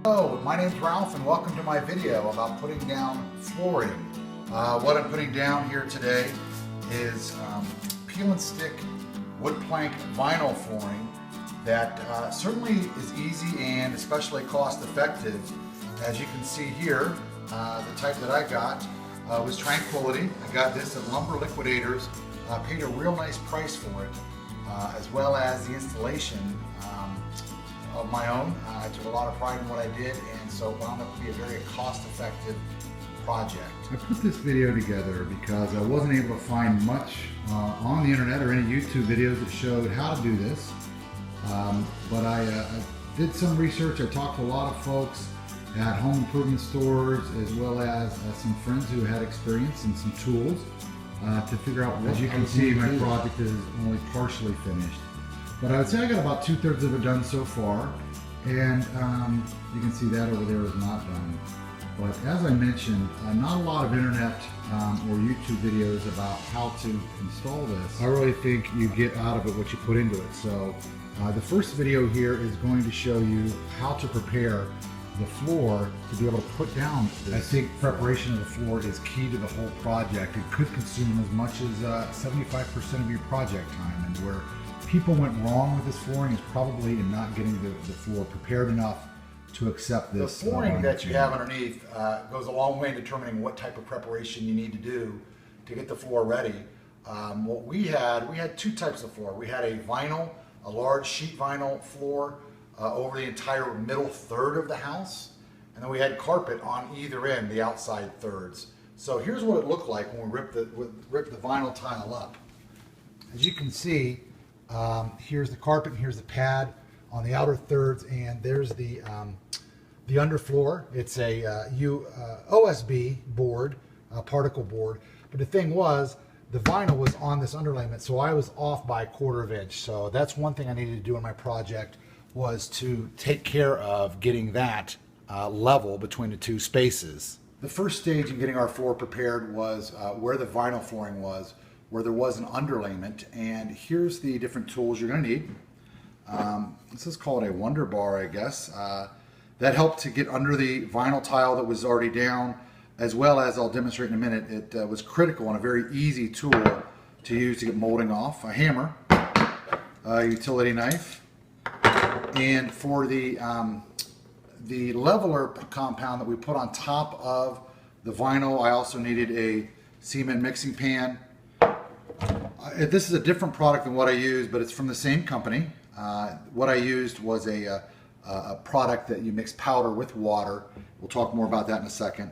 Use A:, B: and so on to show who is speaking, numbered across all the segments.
A: Hello, my name's Ralph and welcome to my video about putting down flooring. What I'm putting down here today is peel and stick wood plank vinyl flooring that certainly is easy and especially cost effective. As you can see here, the type that I got was Tranquility. I got this at Lumber Liquidators, paid a real nice price for it, as well as the installation of my own. I took a lot of pride in what I did, and so it wound up to be a very cost-effective project.
B: I put this video together because I wasn't able to find much on the internet or any YouTube videos that showed how to do this. But I did some research. I talked to a lot of folks at home improvement stores, as well as some friends who had experience and some tools to figure out what. As you can see, my project is only partially finished. But I would say I got about 2/3 of it done so far, and you can see that over there is not done. But as I mentioned, not a lot of internet or YouTube videos about how to install this. I really think you get out of it what you put into it. So the first video here is going to show you how to prepare the floor to be able to put down this. I think preparation of the floor is key to the whole project. It could consume as much as 75% of your project time, and where people went wrong with this flooring is probably in not getting the floor prepared enough to accept this.
A: The flooring that you have underneath goes a long way in determining what type of preparation you need to do to get the floor ready. What we had two types of floor. We had a large sheet vinyl floor over the entire middle third of the house, and then we had carpet on either end, the outside thirds. So here's what it looked like when we ripped the vinyl tile up. As you can see, here's the carpet and here's the pad on the outer thirds, and there's the underfloor. It's a OSB board, particle board. But the thing was, the vinyl was on this underlayment, so I was off by 1/4 inch. So that's one thing I needed to do in my project, was to take care of getting that level between the two spaces. The first stage in getting our floor prepared was where the vinyl flooring was, where there was an underlayment, and here's the different tools you're going to need. This is called a Wonder Bar, I guess. That helped to get under the vinyl tile that was already down, as well as, I'll demonstrate in a minute, it was critical and a very easy tool to use to get molding off. A hammer, a utility knife, and for the leveler compound that we put on top of the vinyl, I also needed a cement mixing pan. This is a different product than what I used, but it's from the same company. What I used was a product that you mix powder with water. We'll talk more about that in a second.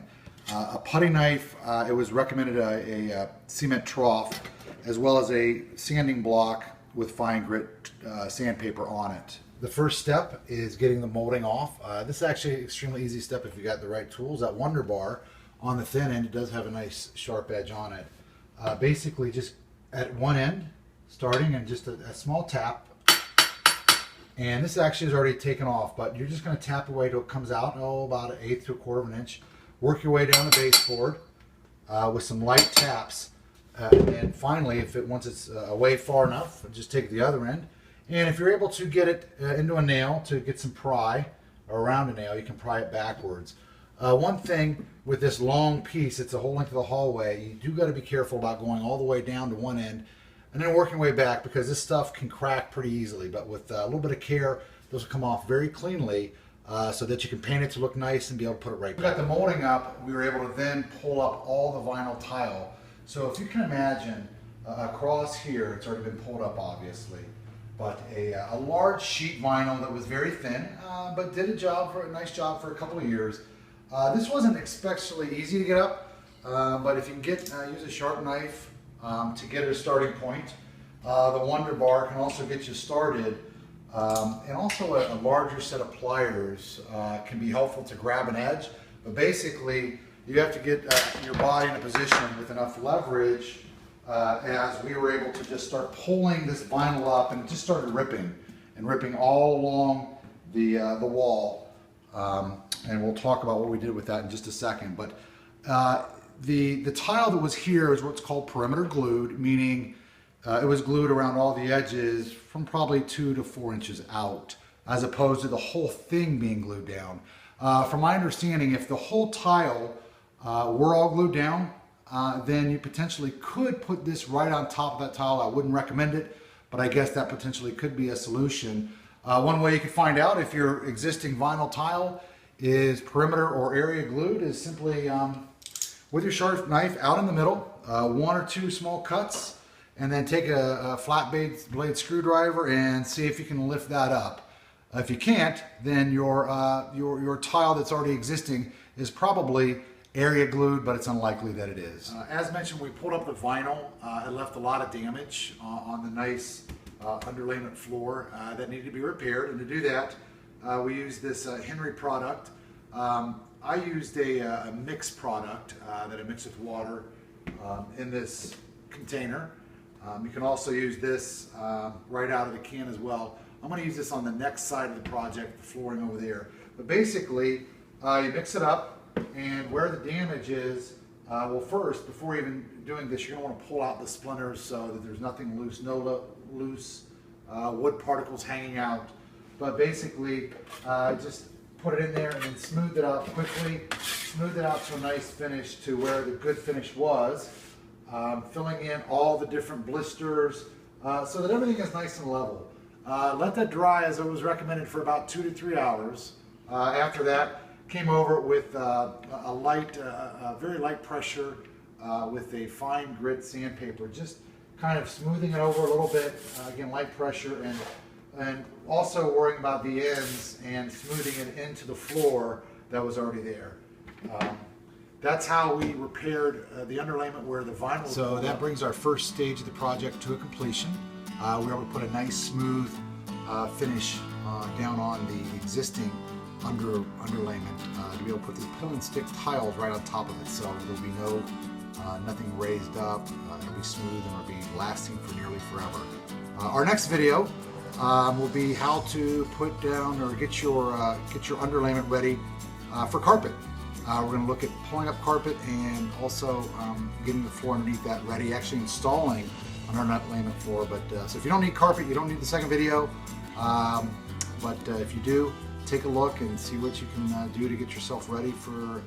A: A putty knife, it was recommended a cement trough, as well as a sanding block with fine grit sandpaper on it. The first step is getting the molding off. This is actually an extremely easy step if you got the right tools. That Wonder Bar on the thin end, it does have a nice sharp edge on it. Basically just at one end, starting, and just a small tap. And this actually is already taken off, but you're just going to tap away till it comes out, about 1/8 to 1/4 inch. Work your way down the baseboard with some light taps. And then finally, once it's away far enough, just take the other end. And if you're able to get it into a nail to get some pry, or around a nail, you can pry it backwards. One thing with this long piece, it's a whole length of the hallway, you do got to be careful about going all the way down to one end and then working way back, because this stuff can crack pretty easily. But with a little bit of care, those will come off very cleanly, so that you can paint it to look nice and be able to put it right back. We got the molding up, we were able to then pull up all the vinyl tile. So if you can imagine across here, it's already been pulled up obviously, but a large sheet vinyl that was very thin, but did a nice job for a couple of years. This wasn't especially easy to get up, but if you can use a sharp knife to get a starting point. The Wonder Bar can also get you started, and also a larger set of pliers can be helpful to grab an edge. But basically, you have to get your body in a position with enough leverage, as we were able to just start pulling this vinyl up, and it just started ripping all along the wall. And we'll talk about what we did with that in just a second. But the tile that was here is what's called perimeter glued, meaning it was glued around all the edges from probably 2 to 4 inches out, as opposed to the whole thing being glued down. From my understanding, if the whole tile were all glued down, then you potentially could put this right on top of that tile. I wouldn't recommend it, but I guess that potentially could be a solution. One way you can find out if your existing vinyl tile is perimeter or area glued is simply with your sharp knife out in the middle, 1 or 2 small cuts, and then take a flat blade screwdriver and see if you can lift that up. If you can't, then your tile that's already existing is probably area glued, but it's unlikely that it is. As mentioned, we pulled up the vinyl. It left a lot of damage on the nice underlayment floor that needed to be repaired, and to do that, we used this Henry product. I used a mix product that I mixed with water in this container. You can also use this right out of the can as well. I'm going to use this on the next side of the project, the flooring over there. But basically, you mix it up, and where the damage is, well, first, before even doing this, you're going to want to pull out the splinters so that there's nothing loose, no loose wood particles hanging out. But basically, just put it in there and then smooth it out quickly, smooth it out to a nice finish to where the good finish was, filling in all the different blisters so that everything is nice and level. Let that dry as it was recommended for about 2 to 3 hours. After that, came over with a very light pressure with a fine grit sandpaper, just kind of smoothing it over a little bit, again, light pressure, and also worrying about the ends and smoothing it into the floor that was already there. That's how we repaired the underlayment where the vinyl was. So that brings our first stage of the project to a completion. We were able to put a nice smooth finish down on the existing underlayment to be able to put these peel and stick tiles right on top of it, so there'll be nothing raised up. It'll be smooth and it'll be lasting for nearly forever. Our next video will be how to put down or get your underlayment ready for carpet. We're going to look at pulling up carpet and also getting the floor underneath that ready, actually installing an underlayment floor. But so if you don't need carpet, you don't need the second video. But if you do, take a look and see what you can do to get yourself ready for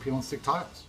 A: peel and stick tiles.